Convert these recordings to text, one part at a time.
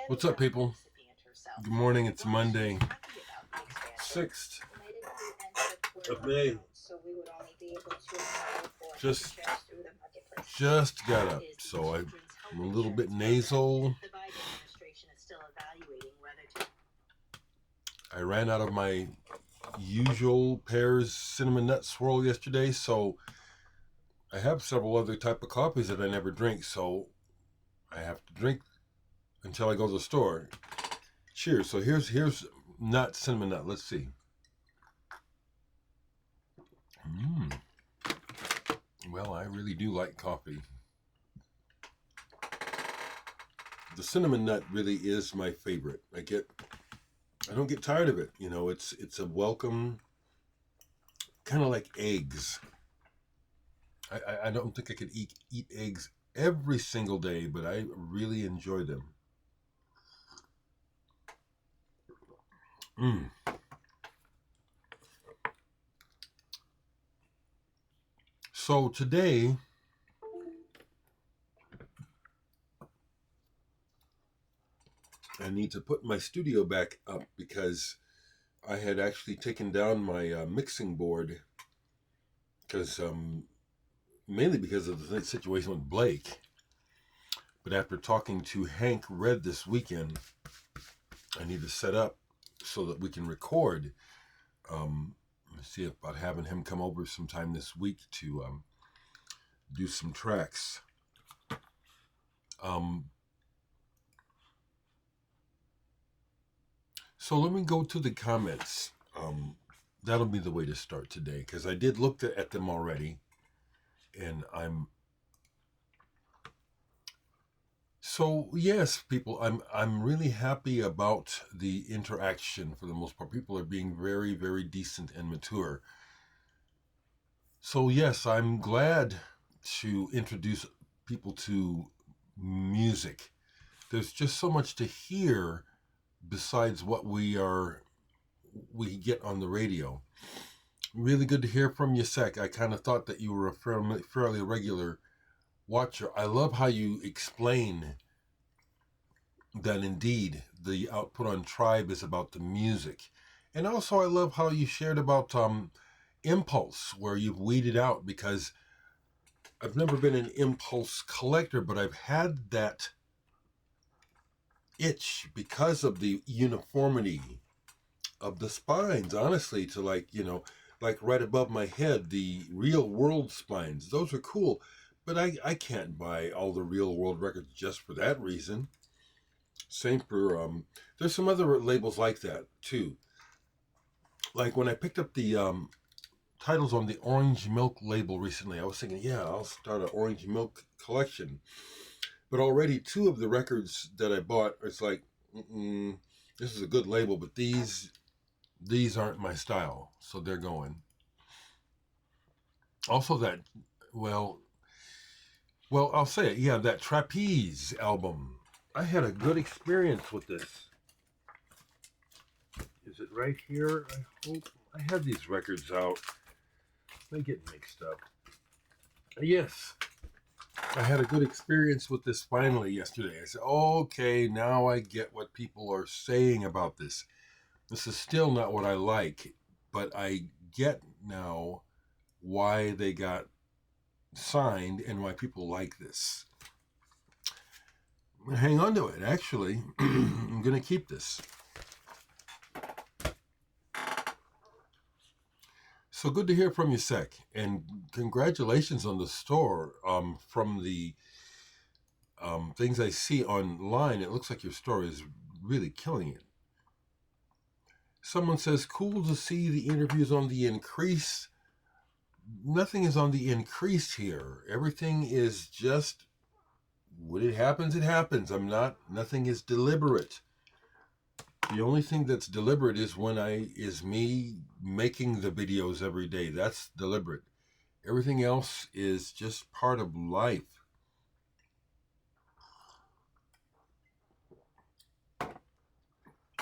What's up, people? Good morning. It's Monday, 6th of May. Just got up, so I'm a little bit nasal. I ran out of my usual pears cinnamon nut swirl yesterday, so I have several other type of coffees that I never drink, so I have to drink until I go to the store. Cheers. So here's nut, cinnamon nut. Let's see. Well, I really do like coffee. The cinnamon nut really is my favorite. I don't get tired of it. You know, it's a welcome, kind of like eggs. I don't think I could eat eggs every single day, but I really enjoy them. So today, I need to put my studio back up because I had actually taken down my mixing board because mainly because of the situation with Blake. But after talking to Hank Red this weekend, I need to set up so that we can record. Let's see about having him come over sometime this week to do some tracks. So let me go to the comments. That'll be the way to start today because I did look at them already, and So yes, people, I'm really happy about the interaction for the most part. People are being very, very decent and mature. So yes, I'm glad to introduce people to music. There's just so much to hear besides what we get on the radio. Really good to hear from you, Sec. I kind of thought that you were a fairly regular watcher. I love how you explain that indeed the output on Tribe is about the music. And also I love how you shared about Impulse, where you've weeded out, because I've never been an Impulse collector, but I've had that itch because of the uniformity of the spines, honestly, to like right above my head, the real world spines. Those are cool, but I can't buy all the real world records just for that reason. Same for, there's some other labels like that too. Like when I picked up the titles on the Orange Milk label recently, I was thinking, yeah, I'll start an Orange Milk collection. But already two of the records that I bought, it's like, this is a good label, but these aren't my style, so they're going. Also that, well, I'll say it, yeah, that Trapeze album. I had a good experience with this. Is it right here? I hope. I had these records out. They get mixed up. Yes. I had a good experience with this finally yesterday. I said, okay, now I get what people are saying about this. This is still not what I like, but I get now why they got signed and why people like this. I'm going to hang on to it, actually. I'm going to keep this. So good to hear from you, Sec. And congratulations on the store. From the things I see online, it looks like your store is really killing it. Someone says, cool to see the interviews on the increase. Nothing is on the increase here. Everything is just, when it happens, it happens. Nothing is deliberate. The only thing that's deliberate is is me making the videos every day. That's deliberate. Everything else is just part of life.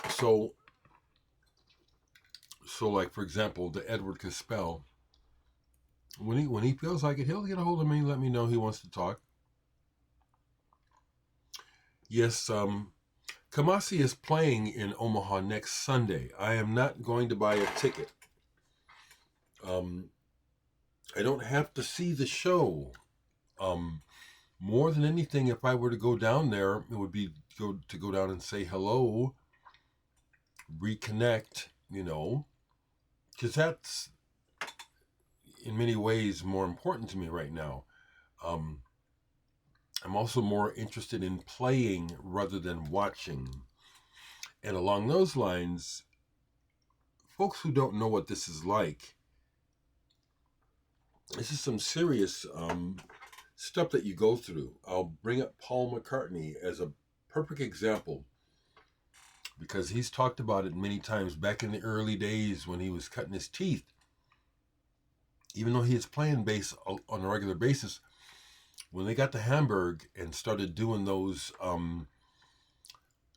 So like, for example, the Edward Caspell, when he feels like it, he'll get a hold of me and let me know he wants to talk. Yes, Kamasi is playing in Omaha next Sunday. I am not going to buy a ticket. I don't have to see the show. More than anything, if I were to go down there, it would be to go down and say hello, reconnect, because that's in many ways more important to me right now. I'm also more interested in playing rather than watching. And along those lines, folks who don't know what this is like, this is some serious stuff that you go through. I'll bring up Paul McCartney as a perfect example because he's talked about it many times back in the early days when he was cutting his teeth. Even though he was playing bass on a regular basis, when they got to Hamburg and started doing those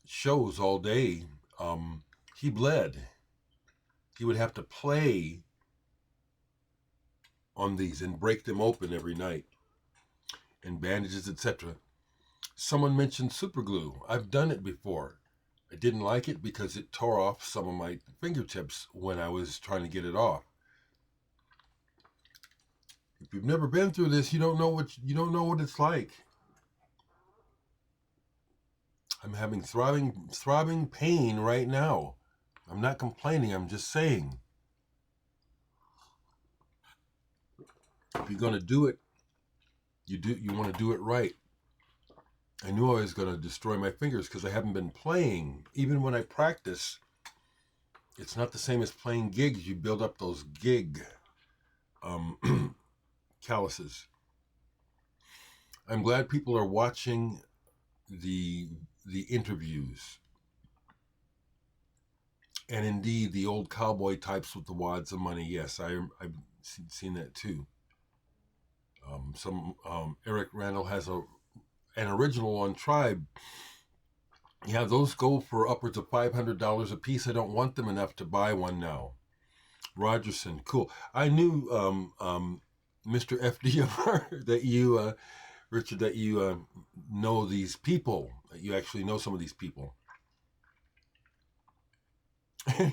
shows all day, he bled. He would have to play on these and break them open every night, and bandages, etc. Someone mentioned super glue. I've done it before. I didn't like it because it tore off some of my fingertips when I was trying to get it off. If you've never been through this, you don't know what it's like. I'm having throbbing pain right now. I'm not complaining, I'm just saying. If you're going to do it, you want to do it right. I knew I was going to destroy my fingers because I haven't been playing. Even when I practice, it's not the same as playing gigs. You build up those gig calluses. I'm glad people are watching the interviews. And indeed, the old cowboy types with the wads of money. Yes, I've seen that too. Eric Randall has an original on Tribe. Yeah, those go for upwards of $500 a piece. I don't want them enough to buy one now. Rogerson, cool. I knew Mr. FDR that you, Richard, that you know these people. That you actually know some of these people. And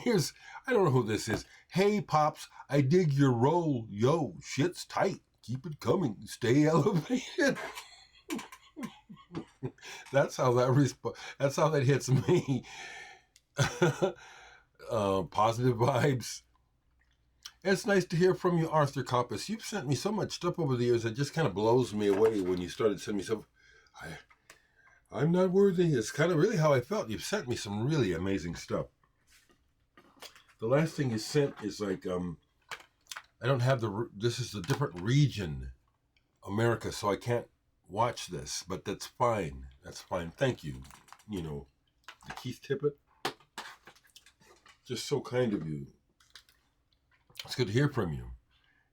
I don't know who this is. Hey, Pops, I dig your roll. Yo, shit's tight. Keep it coming. Stay elevated. That's how that hits me. Positive vibes. It's nice to hear from you, Arthur Coppice. You've sent me so much stuff over the years that just kind of blows me away when you started sending me stuff. I'm not worthy. It's kind of really how I felt. You've sent me some really amazing stuff. The last thing you sent is like, I don't have this is a different region, America, so I can't watch this, but that's fine. That's fine. Thank you. The Keith Tippett. Just so kind of you. It's good to hear from you.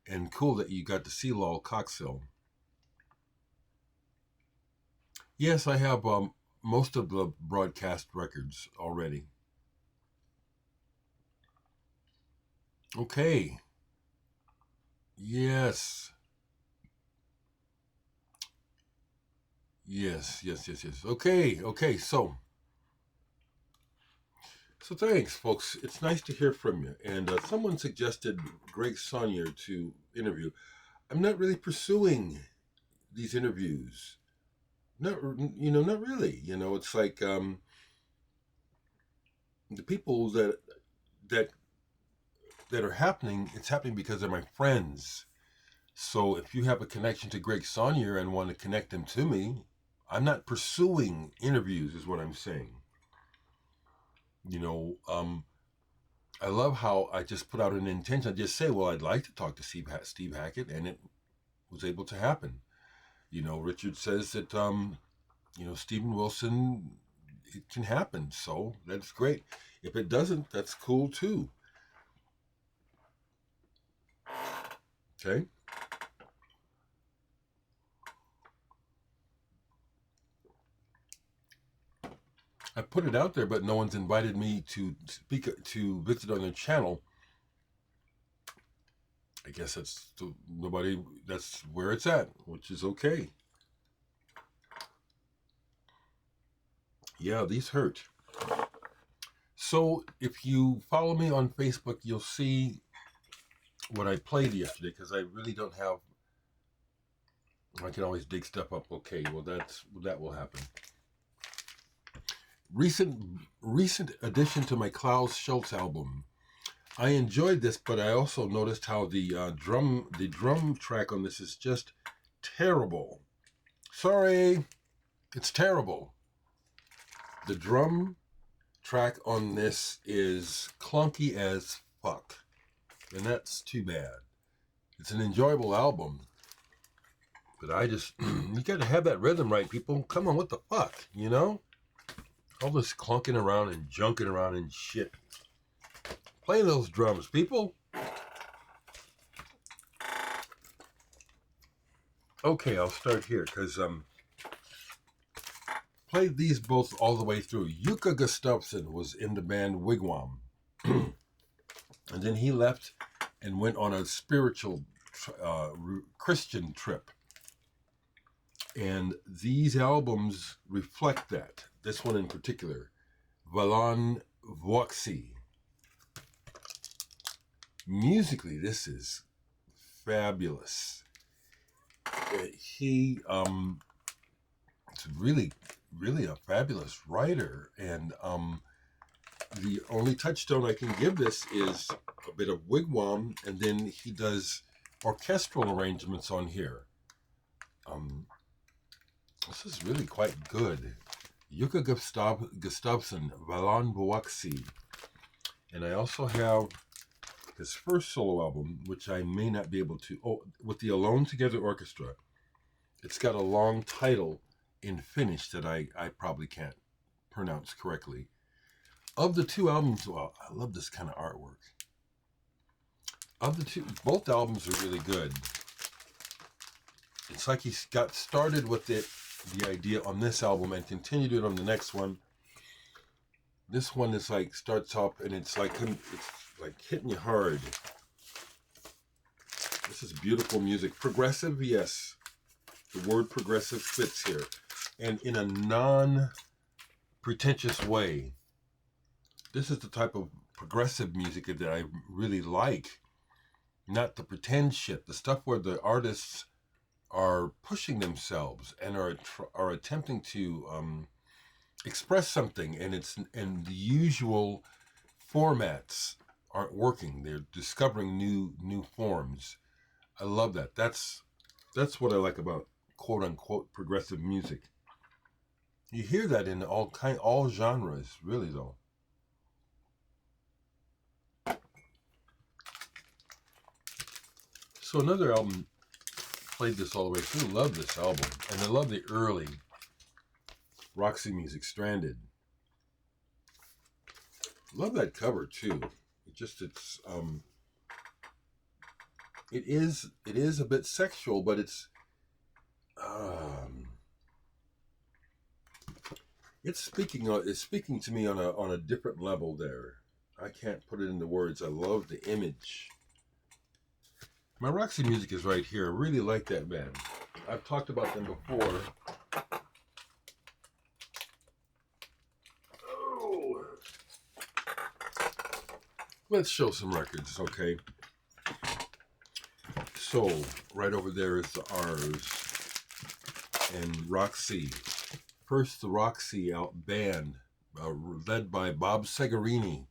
And cool that you got to see Lol Coxhill. Yes, I have most of the broadcast records already. Okay. Yes. Yes. Okay. So thanks, folks. It's nice to hear from you. And someone suggested Greg Saunier to interview. I'm not really pursuing these interviews. Not really. It's like the people that are happening. It's happening because they're my friends. So if you have a connection to Greg Saunier and want to connect him to me, I'm not pursuing interviews, is what I'm saying. I love how I just put out an intention. I just say, well, I'd like to talk to Steve Hackett, and it was able to happen. Richard says that, Steven Wilson, it can happen. So that's great. If it doesn't, that's cool too. Okay. I put it out there, but no one's invited me to visit on their channel. I guess that's where it's at, which is okay. Yeah, these hurt. So if you follow me on Facebook, you'll see what I played yesterday, because I really don't have. I can always dig stuff up. Okay, well that will happen. Recent addition to my Klaus Schulze album. I enjoyed this, but I also noticed how the drum track on this is just terrible. Sorry, it's terrible. The drum track on this is clunky as fuck, and that's too bad. It's an enjoyable album, but I just you got to have that rhythm right, people. Come on, what the fuck, you know? All this clunking around and junking around and shit. Play those drums, people. Okay, I'll start here because played these both all the way through. Jukka Gustavson was in the band Wigwam, and then he left and went on a spiritual Christian trip. And these albums reflect that. This one in particular, Valon, Vuoksi. Musically, this is fabulous. He it's really a fabulous writer, and the only touchstone I can give this is a bit of wigwam, and then he does orchestral arrangements on here. This is really quite good. Jukka Gustavson, Valon Vuoksi. And I also have his first solo album, which I may not be able to, with the Alone Together Orchestra. It's got a long title in Finnish that I probably can't pronounce correctly. Of the two albums, well, I love this kind of artwork. Of the two, both albums are really good. It's like he got started with the idea on this album and continued it on the next one. This one is like starts up and it's like hitting you hard. This is beautiful music. Progressive, yes. The word progressive fits here. And in a non-pretentious way. This is the type of progressive music that I really like. Not the pretend shit. The stuff where the artists are pushing themselves and are attempting to express something, and the usual formats aren't working. They're discovering new forms. I love that. That's what I like about quote unquote progressive music. You hear that in all genres, really though. So another album, played this all the way through. Love this album, and I love the early Roxy music, Stranded. Love that cover too. It is a bit sexual, but it's speaking to me on a different level there. I can't put it into words. I love the image. My Roxy music is right here. I really like that band. I've talked about them before. Oh. Let's show some records, okay? So, right over there is the R's and Roxy. First, the Roxy band, led by Bob Segarini.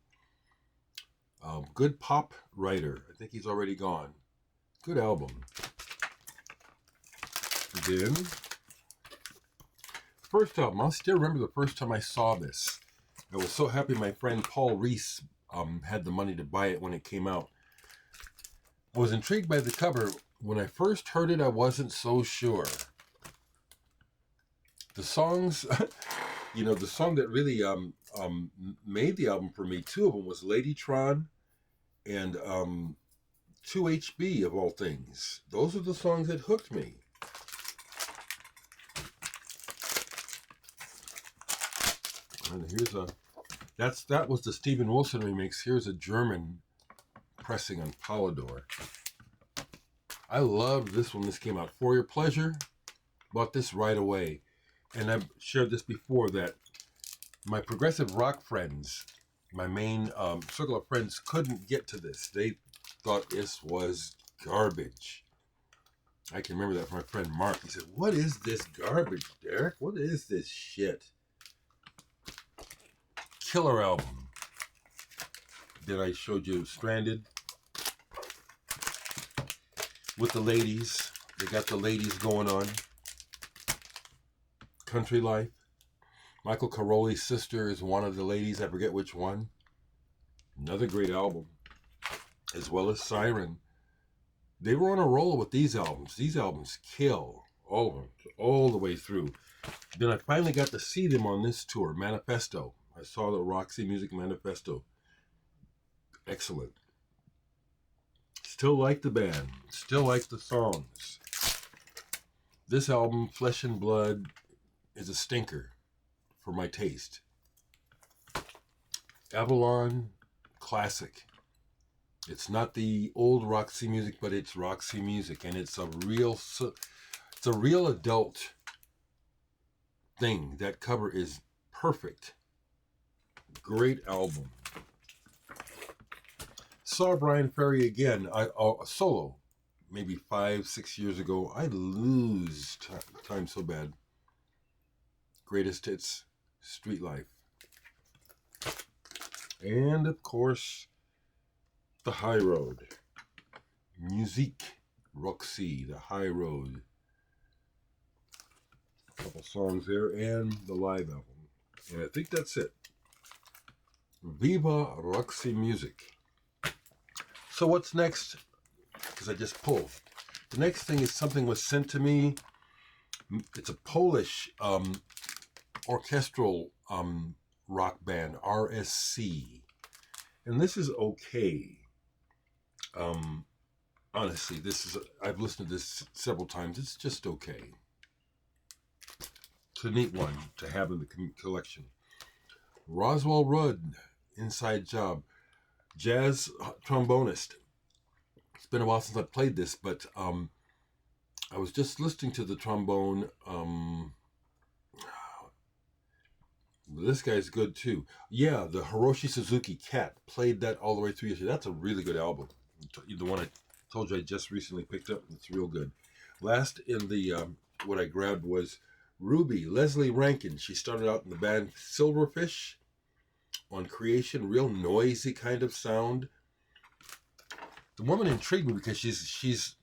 Good pop writer. I think he's already gone. Good album. Then, first album, I still remember the first time I saw this. I was so happy my friend Paul Reese had the money to buy it when it came out. I was intrigued by the cover. When I first heard it, I wasn't so sure. The songs, the song that really made the album for me, two of them, was Ladytron and 2HB, of all things. Those are the songs that hooked me. And that was the Steven Wilson remix. Here's a German pressing on Polydor. I loved this when this came out. For Your Pleasure, bought this right away. And I've shared this before, that My progressive rock friends, my main circle of friends, couldn't get to this. They thought this was garbage. I can remember that from my friend Mark. He said, "What is this garbage, Dereck? What is this shit?" Killer album. Then I showed you Stranded with the ladies. They got the ladies going on. Country Life. Michael Caroli's sister is one of the ladies. I forget which one. Another great album. As well as Siren. They were on a roll with these albums. These albums kill. All of them. All the way through. Then I finally got to see them on this tour. Manifesto. I saw the Roxy Music Manifesto. Excellent. Still like the band. Still like the songs. This album, Flesh and Blood, is a stinker for my taste. Valon, classic. It's not the old Roxy music, but it's Roxy music, and it's a real adult thing. That cover is perfect. Great album. Saw Brian Ferry again, solo, maybe 5-6 years ago. I lose time so bad. Greatest Hits, Street Life. And of course, The High Road. Musique, Roxy, The High Road. A couple songs there, and the live album. And I think that's it. Viva Roxy Music. So what's next? Because I just pulled. The next thing is something was sent to me. It's a Polish orchestral rock band, RSC. And this is okay. Honestly, I've listened to this several times. It's just okay. It's a neat one to have in the collection. Roswell Rudd, Inside Job. Jazz trombonist. It's been a while since I played this, but I was just listening to the trombone. This guy's good too. Yeah, the Hiroshi Suzuki Cat, played that all the way through yesterday. That's a really good album. The one I told you I just recently picked up. It's real good. Last in the what I grabbed was Ruby, Leslie Rankin. She started out in the band Silverfish on Creation, real noisy kind of sound. The woman intrigued me because she's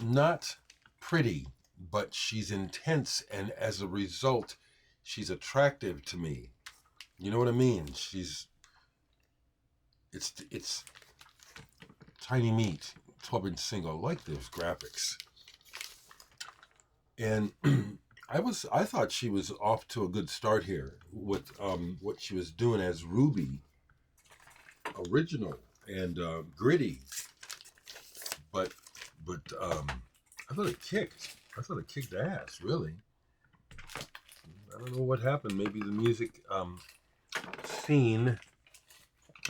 not pretty, but she's intense, and as a result, she's attractive to me. You know what I mean? It's tiny meat, 12-inch single. I like those graphics. And I thought she was off to a good start here with what she was doing as Ruby, original and gritty. But I thought it kicked. I thought it kicked ass, really. I don't know what happened. Maybe the music scene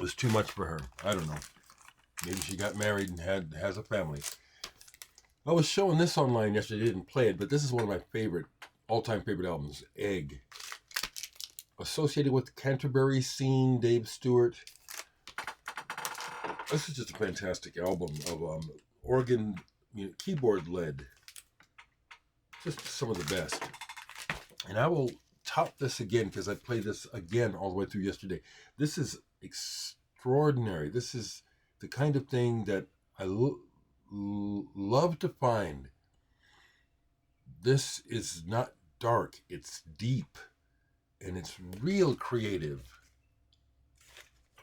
was too much for her. I don't know. Maybe she got married and has a family. I was showing this online yesterday. I didn't play it, but this is one of my all-time favorite albums, Egg. Associated with the Canterbury scene, Dave Stewart. This is just a fantastic album of organ, keyboard led. Just some of the best. And I will top this again because I played this again all the way through yesterday. This is extraordinary. This is the kind of thing that I love to find. This is not dark. It's deep. And it's real creative.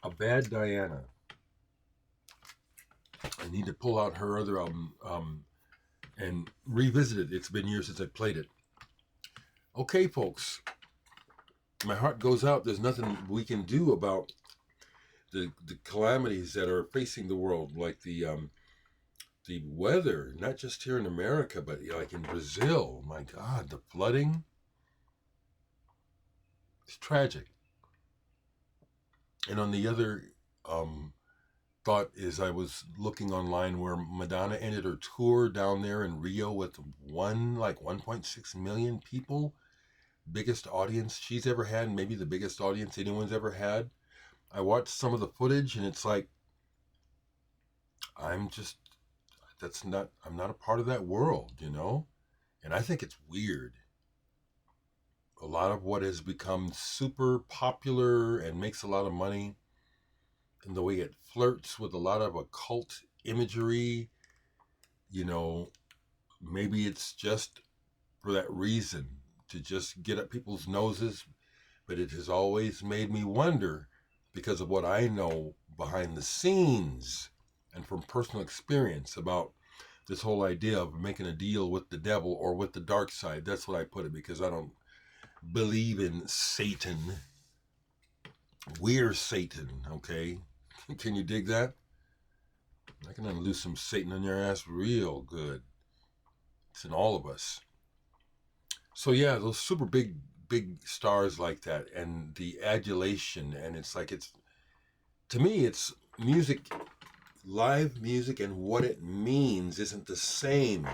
A Bad Diana. I need to pull out her other album and revisit it. It's been years since I played it. Okay, folks. My heart goes out. There's nothing we can do about the calamities that are facing the world, like the weather, not just here in America, but like in Brazil. My God, the flooding. It's tragic. And on the other thought is I was looking online where Madonna ended her tour down there in Rio with 1.6 million people. biggest audience she's ever had, maybe the biggest audience anyone's ever had. I watched some of the footage and it's like, I'm not a part of that world, you know? And I think it's weird. A lot of what has become super popular and makes a lot of money, and the way it flirts with a lot of occult imagery, you know, maybe it's just for that reason, to just get up people's noses. But it has always made me wonder, because of what I know behind the scenes and from personal experience, about this whole idea of making a deal with the devil or with the dark side. That's what I put it, because I don't believe in Satan. We're Satan, okay? Can you dig that? I can unloose some Satan on your ass real good. It's in all of us. So yeah, those super big stars like that, and the adulation, and it's like, it's, to me, it's music, live music, and what it means isn't the same.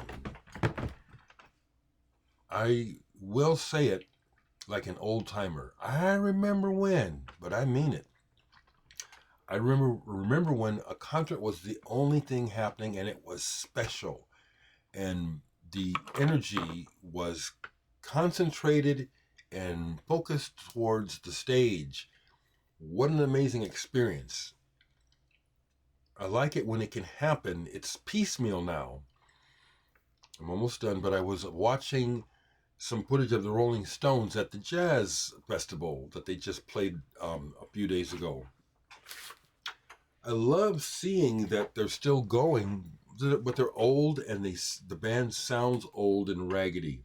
I will say it like an old timer. I remember when, but I mean it. I remember when a concert was the only thing happening, and it was special, and the energy was concentrated and focused towards the stage. What an amazing experience. I like it when it can happen. It's piecemeal now. I'm almost done, but I was watching some footage of the Rolling Stones at the Jazz Festival that they just played a few days ago. I love seeing that they're still going, but they're old, and the band sounds old and raggedy.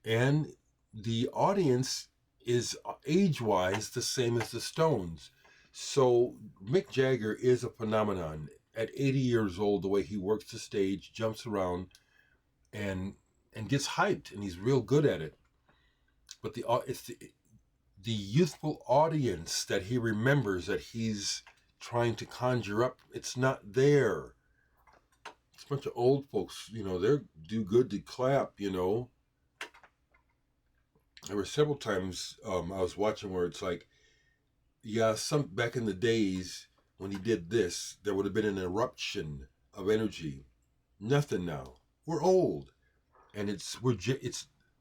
And the audience is age-wise the same as the Stones. So Mick Jagger is a phenomenon. At 80 years old, the way he works the stage, jumps around, and gets hyped, and he's real good at it. But it's the youthful audience that he remembers, that he's trying to conjure up. It's not there. It's a bunch of old folks, you know, they're do good to clap, you know. There were several times I was watching where it's like, yeah, some back in the days when he did this, there would have been an eruption of energy. Nothing now. We're old, and it's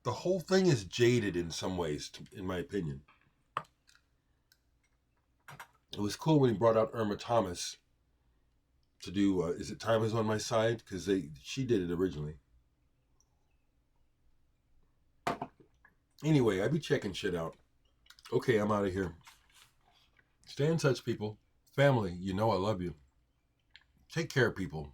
the whole thing is jaded in some ways, in my opinion. It was cool when he brought out Irma Thomas to do Is It Time Is On My Side, because she did it originally. Anyway, I be checking shit out. Okay, I'm out of here. Stay in touch, people. Family, you know I love you. Take care, people.